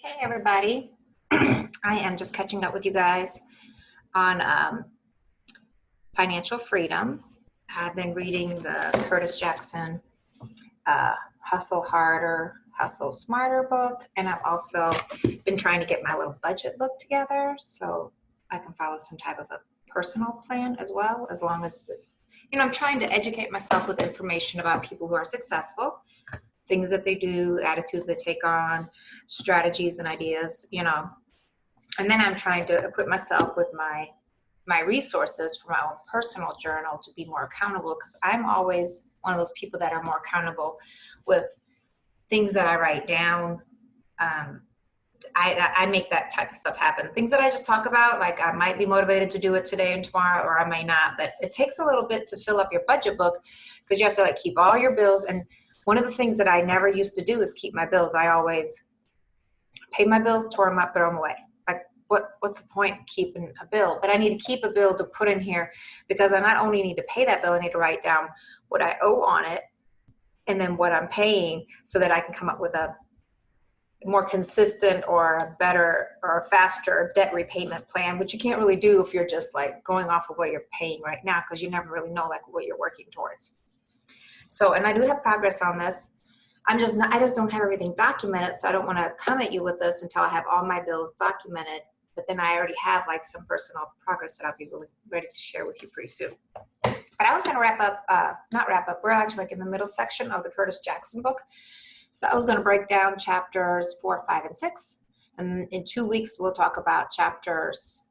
Hey everybody, I am just catching up with you guys on Financial Freedom. I've been reading the Curtis Jackson Hustle Harder, Hustle Smarter book, and I've also been trying to get my little budget book together so I can follow some type of a personal plan as well, as long as, I'm trying to educate myself with information about people who are successful, things that they do, attitudes they take on, strategies and ideas. And then I'm trying to equip myself with my resources for my own personal journal to be more accountable, because I'm always one of those people that are more accountable with things that I write down. I make that type of stuff happen. Things that I just talk about, like I might be motivated to do it today and tomorrow, or I may not, but it takes a little bit to fill up your budget book because you have to keep all your bills. And one of the things that I never used to do is keep my bills. I always pay my bills, tore them up, throw them away. What's the point of keeping a bill? But I need to keep a bill to put in here because I not only need to pay that bill, I need to write down what I owe on it and then what I'm paying so that I can come up with a more consistent or a better or a faster debt repayment plan, which you can't really do if you're just going off of what you're paying right now, because you never really know what you're working towards. So, and I do have progress on this. I just don't have everything documented, so I don't want to come at you with this until I have all my bills documented. But then I already have some personal progress that I'll be really ready to share with you pretty soon. But I was going to not wrap up. We're actually in the middle section of the Curtis Jackson book. So I was going to break down chapters 4, 5, and 6. And in 2 weeks, we'll talk about chapters,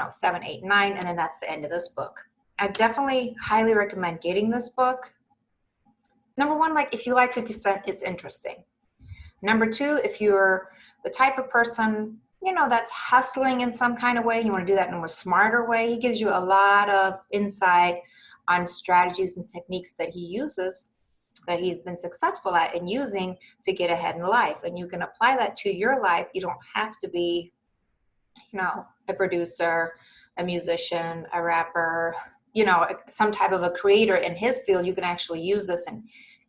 7, 8, 9. And then that's the end of this book. I definitely highly recommend getting this book. Number one, if you like 50 Cent, it's interesting. Number two, if you're the type of person, that's hustling in some kind of way, you want to do that in a more smarter way, he gives you a lot of insight on strategies and techniques that he uses, that he's been successful at and using to get ahead in life. And you can apply that to your life. You don't have to be, a producer, a musician, a rapper, some type of a creator in his field. You can actually use this in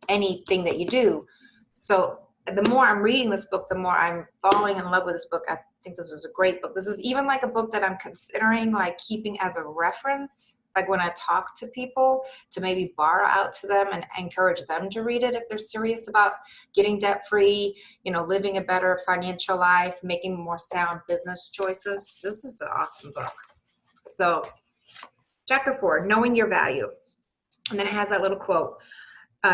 anything that you do. So the more I'm reading this book, the more I'm falling in love with this book. I think this is a great book. This is even a book that I'm considering keeping as a reference, when I talk to people, to maybe borrow out to them and encourage them to read it if they're serious about getting debt free, living a better financial life, making more sound business choices. This is an awesome book. So chapter 4, knowing your value. And then it has that little quote,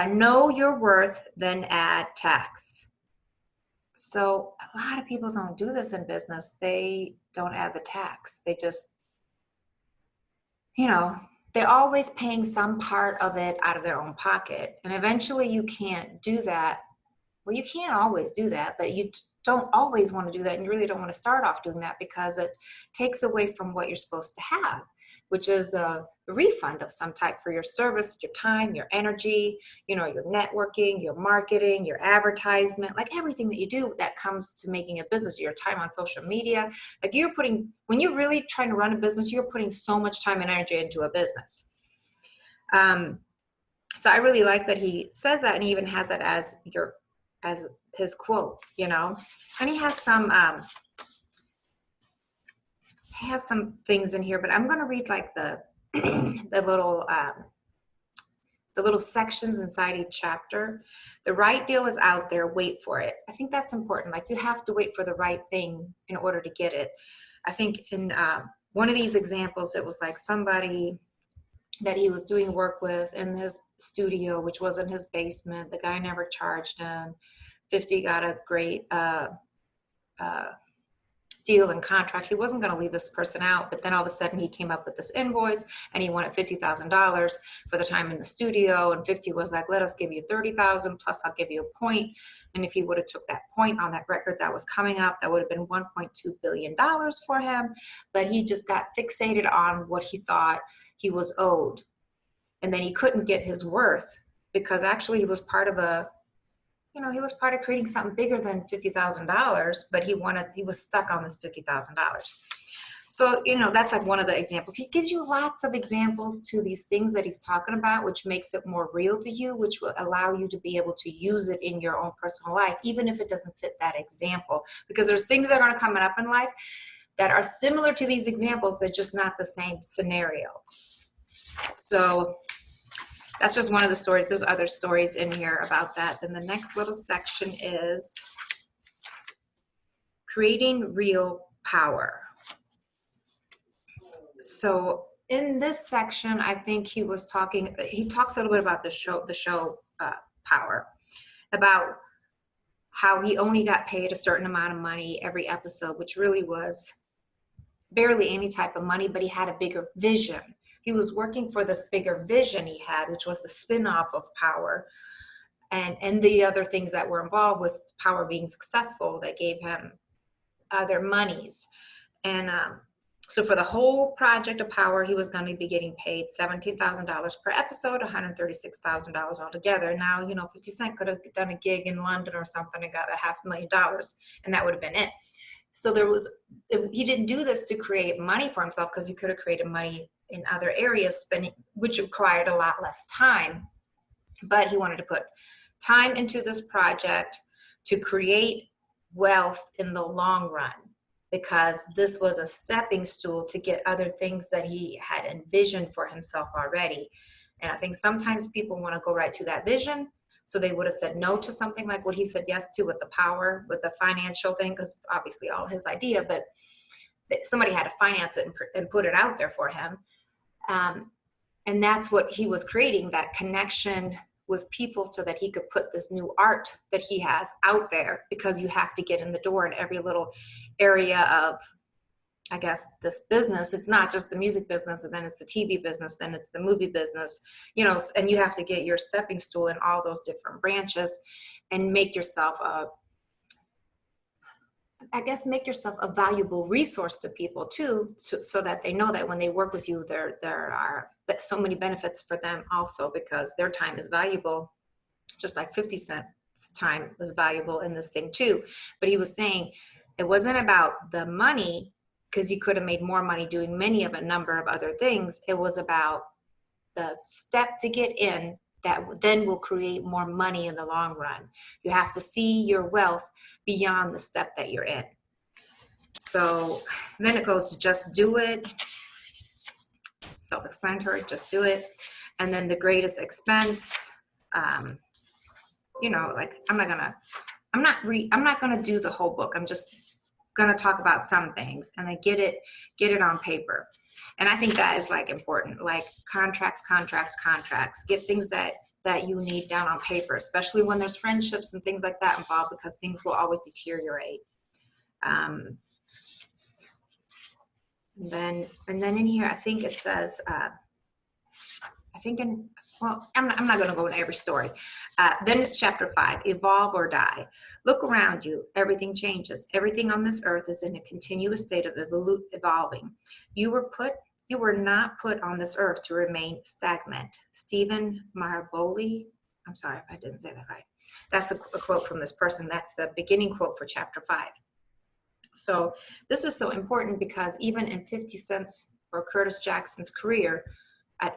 know your worth, then add tax. So a lot of people don't do this in business. They don't add the tax. They just, they're always paying some part of it out of their own pocket. And eventually you can't do that. Well, you can't always do that, but you don't always want to do that. And you really don't want to start off doing that because it takes away from what you're supposed to have, which is a refund of some type for your service, your time, your energy, your networking, your marketing, your advertisement, everything that you do that comes to making a business, your time on social media. When you're really trying to run a business, you're putting so much time and energy into a business. So I really like that he says that, and he even has that as his quote, and he has some things in here, but I'm going to read the the little sections inside each chapter. The right deal is out there. Wait for it. I think that's important. You have to wait for the right thing in order to get it. I think in one of these examples, it was somebody that he was doing work with in his studio, which was in his basement. The guy never charged him. 50 got a great deal and contract. He wasn't going to leave this person out, but then all of a sudden he came up with this invoice and he wanted $50,000 for the time in the studio, and 50 was let us give you 30,000 plus I'll give you a point. And if he would have took that point on that record that was coming up, that would have been $1.2 billion for him. But he just got fixated on what he thought he was owed, and then he couldn't get his worth because actually he was part of creating something bigger than $50,000, but he was stuck on this $50,000. So, that's like one of the examples. He gives you lots of examples to these things that he's talking about, which makes it more real to you, which will allow you to be able to use it in your own personal life, even if it doesn't fit that example. Because there's things that are going to come up in life that are similar to these examples. They're just not the same scenario. So that's just one of the stories. There's other stories in here about that. Then the next little section is creating real power. So in this section, I think he talks a little bit about the show Power, about how he only got paid a certain amount of money every episode, which really was barely any type of money, but he had a bigger vision. He was working for this bigger vision he had, which was the spin-off of Power, and the other things that were involved with Power being successful that gave him other monies. And so for the whole project of Power, he was going to be getting paid $17,000 per episode, $136,000 altogether. Now, 50 Cent could have done a gig in London or something and got $500,000, and that would have been it. So he didn't do this to create money for himself, because he could have created money in other areas, which required a lot less time. But he wanted to put time into this project to create wealth in the long run, because this was a stepping stool to get other things that he had envisioned for himself already. And I think sometimes people want to go right to that vision. So they would have said no to something like what he said yes to with the Power, with the financial thing, because it's obviously all his idea, but somebody had to finance it and put it out there for him. And that's what he was creating, that connection with people, so that he could put this new art that he has out there, because you have to get in the door in every little area of, I guess, this business. It's not just the music business, and then it's the TV business, then it's the movie business, and you have to get your stepping stool in all those different branches and make yourself a valuable resource to people too, so that they know that when they work with you, there are so many benefits for them also, because their time is valuable, just like 50 Cent's time was valuable in this thing too. But he was saying it wasn't about the money, because you could have made more money doing a number of other things. It was about the step to get in that then will create more money in the long run. You have to see your wealth beyond the step that you're in. So then it goes to just do it. Self-explanatory, just do it. And then the greatest expense, I'm not gonna do the whole book. I'm just gonna talk about some things and then get it on paper. And I think that is like important, like contracts, get things that you need down on paper, especially when there's friendships and things like that involved, because things will always deteriorate. And then in here, I think it says, I'm not going to go into every story. Then it's chapter 5, evolve or die. Look around you. Everything changes. Everything on this earth is in a continuous state of evolving. You were not put on this earth to remain stagnant. Stephen Maraboli, I'm sorry if I didn't say that right. That's a quote from this person. That's the beginning quote for chapter 5. So this is so important, because even in 50 Cent's or Curtis Jackson's career, I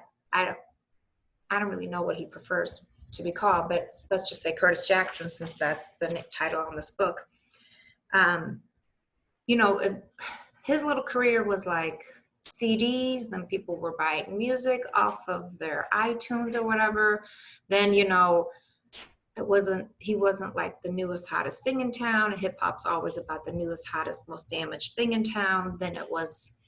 don't really know what he prefers to be called, but let's just say Curtis Jackson, since that's the title on this book. His little career was like CDs, then people were buying music off of their iTunes or whatever. Then, he wasn't like the newest, hottest thing in town. Hip hop's always about the newest, hottest, most damaged thing in town. Then it was,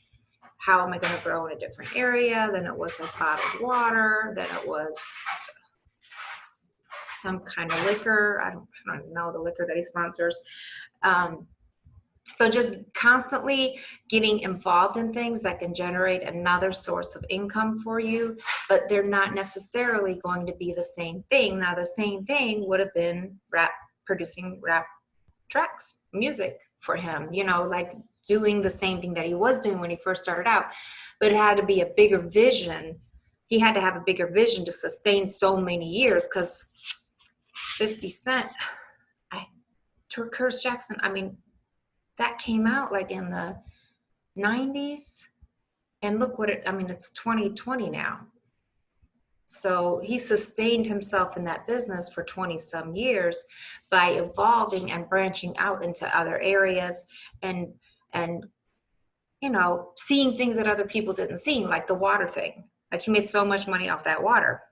how am I going to grow in a different area? Then it was like bottled water. Then it was some kind of liquor. I don't know the liquor that he sponsors. So just constantly getting involved in things that can generate another source of income for you, but they're not necessarily going to be the same thing. Now, the same thing would have been producing rap tracks, music for him, like doing the same thing that he was doing when he first started out, but it had to be a bigger vision. He had to have a bigger vision to sustain so many years, because 50 Cent, Curtis Jackson, that came out like in the 90s. And look what it's 2020 now. So he sustained himself in that business for 20 some years by evolving and branching out into other areas and and seeing things that other people didn't see, like the water thing. Like he made so much money off that water.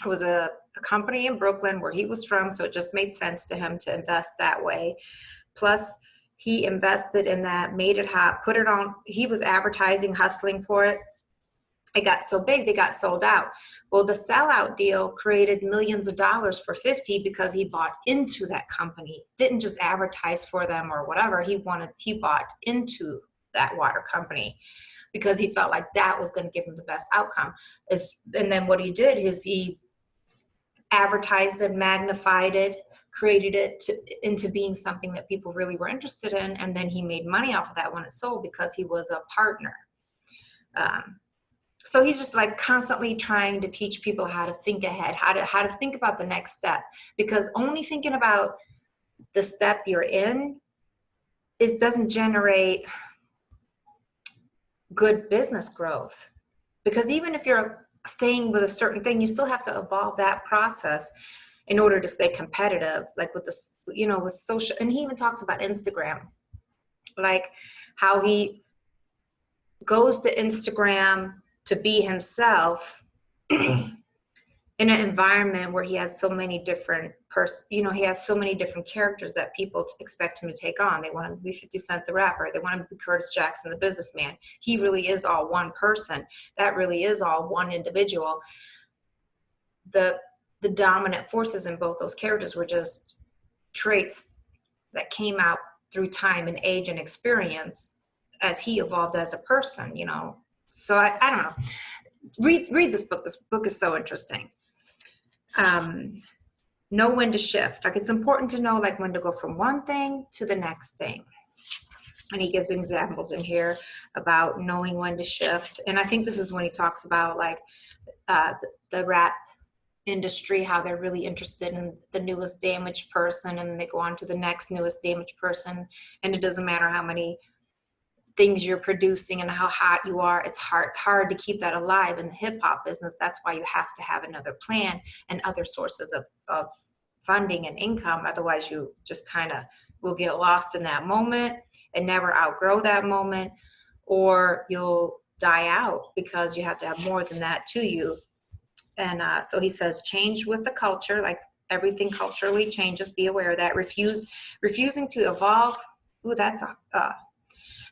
It was a company in Brooklyn where he was from, so it just made sense to him to invest that way. Plus, he invested in that, made it hot, put it on. He was advertising, hustling for it. It got so big, they got sold out. Well, the sellout deal created millions of dollars for 50 because he bought into that company, didn't just advertise for them or whatever. He bought into that water company because he felt like that was going to give him the best outcome. And then what he did is he advertised it, magnified it, created it into being something that people really were interested in. And then he made money off of that when it sold because he was a partner. So he's just like constantly trying to teach people how to think ahead, how to think about the next step, because only thinking about the step you're in doesn't generate good business growth. Because even if you're staying with a certain thing, you still have to evolve that process in order to stay competitive, like with with social. And he even talks about Instagram, like how he goes to Instagram to be himself in an environment where he has so many different he has so many different characters that people expect him to take on. They want him to be 50 Cent the rapper. They want him to be Curtis Jackson the businessman. He really is all one person. That really is all one individual. The dominant forces in both those characters were just traits that came out through time and age and experience as he evolved as a person, So I don't know. Read this book. This book is so interesting. Know when to shift. Like, it's important to know like when to go from one thing to the next thing. And he gives examples in here about knowing when to shift. And I think this is when he talks about like the rap industry, how they're really interested in the newest damaged person, and they go on to the next newest damaged person. And it doesn't matter how many things you're producing and how hot you are, it's hard to keep that alive in the hip-hop business. That's why you have to have another plan and other sources of funding and income. Otherwise you just kind of will get lost in that moment and never outgrow that moment, or you'll die out because you have to have more than that to you. And so he says, change with the culture, like everything culturally changes, be aware of that. Refusing to evolve. Ooh, that's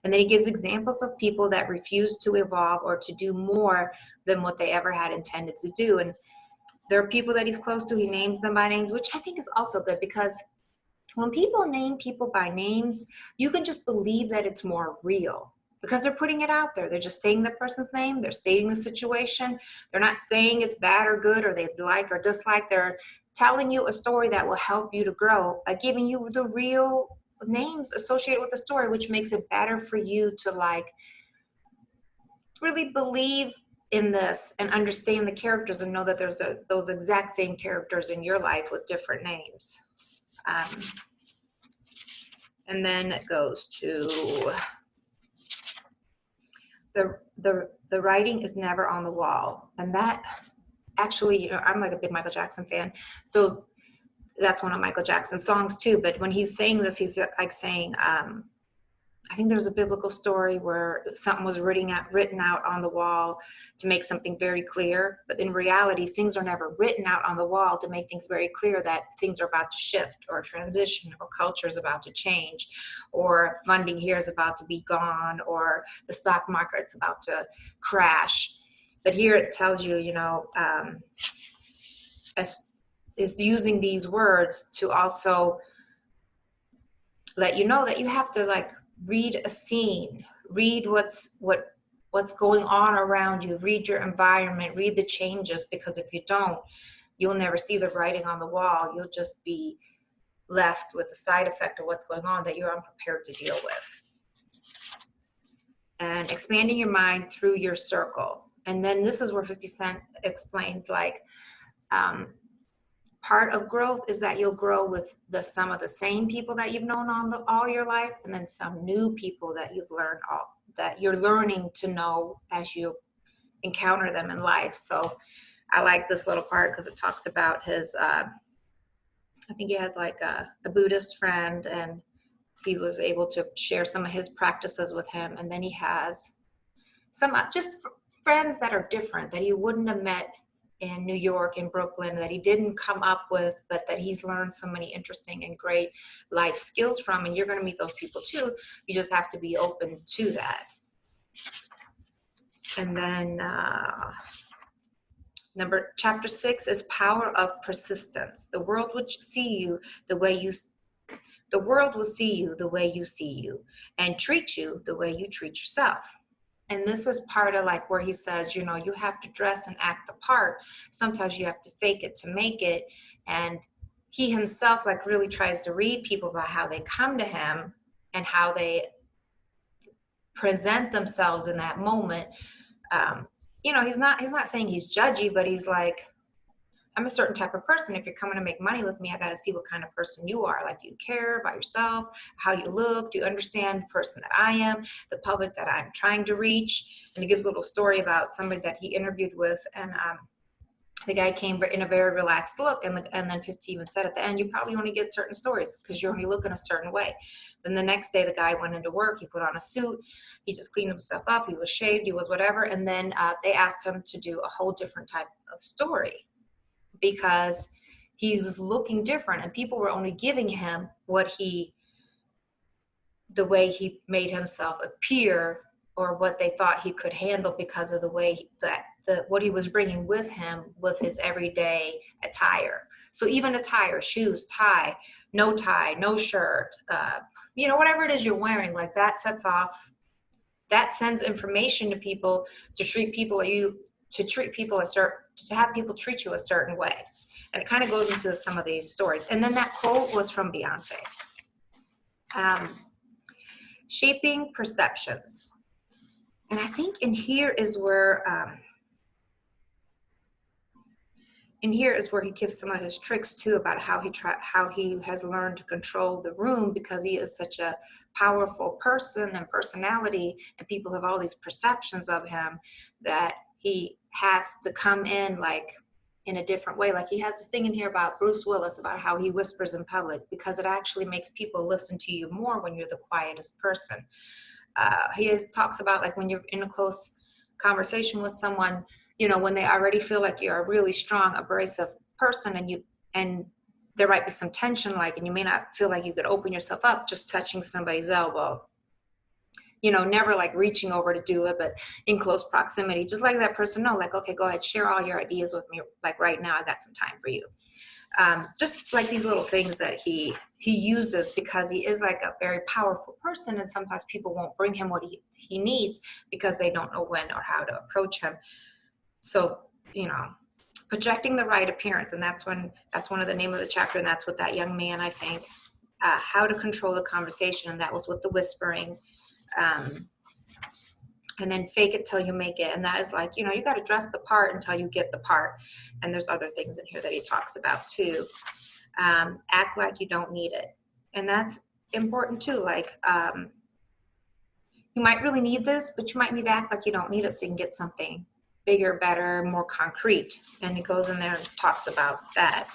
and then he gives examples of people that refuse to evolve or to do more than what they ever had intended to do. And there are people that he's close to. He names them by names, which I think is also good, because when people name people by names, you can just believe that it's more real because they're putting it out there. They're just saying the person's name. They're stating the situation. They're not saying it's bad or good or they like or dislike. They're telling you a story that will help you to grow by giving you the real names associated with the story, which makes it better for you to like really believe in this and understand the characters and know that there's those exact same characters in your life with different names. And then it goes to the writing is never on the wall. And that actually, I'm like a big Michael Jackson fan, so that's one of Michael Jackson's songs too. But when he's saying this, he's like saying, I think there's a biblical story where something was written out on the wall to make something very clear. But in reality, things are never written out on the wall to make things very clear that things are about to shift or transition, or culture is about to change, or funding here is about to be gone, or the stock market's about to crash. But here it tells you, is using these words to also let you know that you have to like read a scene, read what's going on around you, read your environment, read the changes, because if you don't, you'll never see the writing on the wall. You'll just be left with the side effect of what's going on that you're unprepared to deal with. And expanding your mind through your circle. And then this is where 50 Cent explains like, part of growth is that you'll grow with some of the same people that you've known all your life, and then some new people that you've learned that you're learning to know as you encounter them in life. So I like this little part because it talks about his, I think he has like a Buddhist friend, and he was able to share some of his practices with him. And then he has some just friends that are different that he wouldn't have met in New York, in Brooklyn, that he didn't come up with, but that he's learned so many interesting and great life skills from. And you're going to meet those people too. You just have to be open to that. And then chapter 6 is power of persistence. The world will see you the way you see you, and treat you the way you treat yourself. And this is part of like where he says, you know, you have to dress and act the part. Sometimes you have to fake it to make it. And he himself like really tries to read people about how they come to him and how they present themselves in that moment. You know, he's not saying he's judgy, but he's like, I'm a certain type of person. If you're coming to make money with me, I got to see what kind of person you are. Like, do you care about yourself, how you look? Do you understand the person that I am, the public that I'm trying to reach? And he gives a little story about somebody that he interviewed with. And the guy came in a very relaxed look. And then 50 even said at the end, you probably only get certain stories because you only look in a certain way. Then the next day, the guy went into work. He put on a suit. He just cleaned himself up. He was shaved. He was whatever. And then they asked him to do a whole different type of story, because he was looking different and people were only giving him the way he made himself appear, or what they thought he could handle because of the way that what he was bringing with him with his everyday attire. So even attire, shoes, tie, no shirt, you know, whatever it is you're wearing, like that sends information to people to have people treat you a certain way. And it kind of goes into some of these stories. And then that quote was from Beyonce. Shaping perceptions. And I think in here is where he gives some of his tricks too, about how he has learned to control the room, because he is such a powerful person and personality, and people have all these perceptions of him, that he has to come in like in a different way. Like he has this thing in here about Bruce Willis, about how he whispers in public, because it actually makes people listen to you more when you're the quietest person. He talks about like when you're in a close conversation with someone, you know, when they already feel like you're a really strong, abrasive person, and there might be some tension, like, and you may not feel like you could open yourself up just touching somebody's elbow. You know, never like reaching over to do it, but in close proximity, just like that person know, like, okay, go ahead, share all your ideas with me. Like right now, I got some time for you. Just like these little things that he uses, because he is like a very powerful person, and sometimes people won't bring him what he needs because they don't know when or how to approach him. So, you know, projecting the right appearance, and that's one of the name of the chapter, and that's what that young man, I think, how to control the conversation, and that was with the whispering. And then fake it till you make it. And that is like, you know, you got to dress the part until you get the part. And there's other things in here that he talks about too. Act like you don't need it. And that's important too. Like, you might really need this, but you might need to act like you don't need it so you can get something bigger, better, more concrete. And he goes in there and talks about that.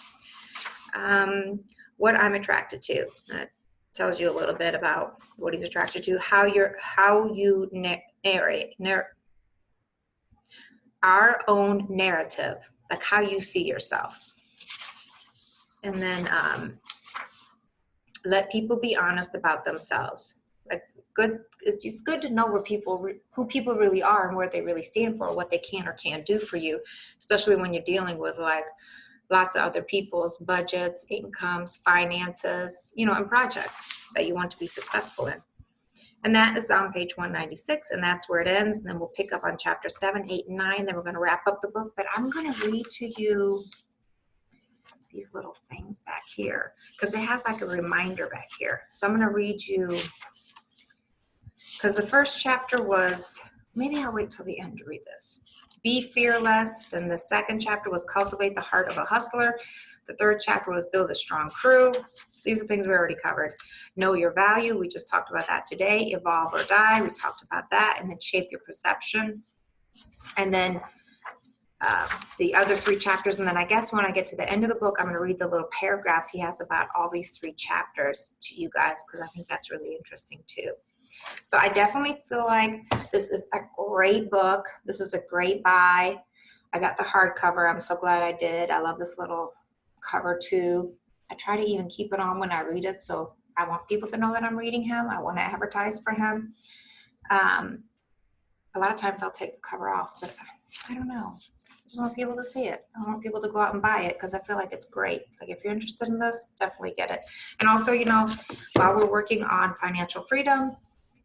What I'm attracted to. That tells you a little bit about what he's attracted to, how you narrate our own narrative, like how you see yourself. And then let people be honest about themselves. Like it's good to know who people really are and where they really stand for, what they can or can't do for you, especially when you're dealing with like lots of other people's budgets, incomes, finances, you know, and projects that you want to be successful in. And that is on page 196, and that's where it ends. And then we'll pick up on chapter 7, 8, and 9. Then we're going to wrap up the book. But I'm going to read to you these little things back here, because it has like a reminder back here. So I'm going to read you, because the first chapter was, maybe I'll wait till the end to read this. Be fearless. Then the second chapter was cultivate the heart of a hustler. The third chapter was build a strong crew. These are things we already covered. Know your value. We just talked about that today. Evolve or die. We talked about that. And then shape your perception. And then the other 3 chapters. And then I guess when I get to the end of the book, I'm going to read the little paragraphs he has about all these 3 chapters to you guys, because I think that's really interesting too. So I definitely feel like this is a great book. This is a great buy. I got the hardcover. I'm so glad I did. I love this little cover too. I try to even keep it on when I read it, so I want people to know that I'm reading him. I want to advertise for him. A lot of times I'll take the cover off, but I don't know. I just want people to see it. I want people to go out and buy it because I feel like it's great. Like if you're interested in this, definitely get it. And also, you know, while we're working on financial freedom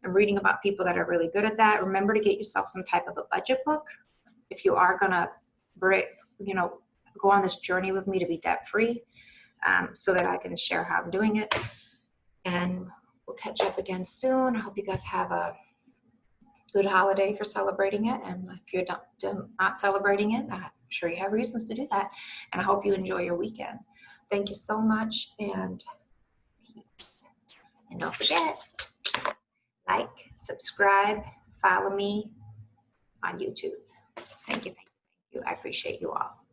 and reading about people that are really good at that, remember to get yourself some type of a budget book if you are gonna go on this journey with me to be debt free, so that I can share how I'm doing it. And we'll catch up again soon. I hope you guys have a good holiday for celebrating it. And if you're not celebrating it, I'm sure you have reasons to do that. And I hope you enjoy your weekend. Thank you so much, and peace. And don't forget, like, subscribe, follow me on YouTube. Thank you. I appreciate you all.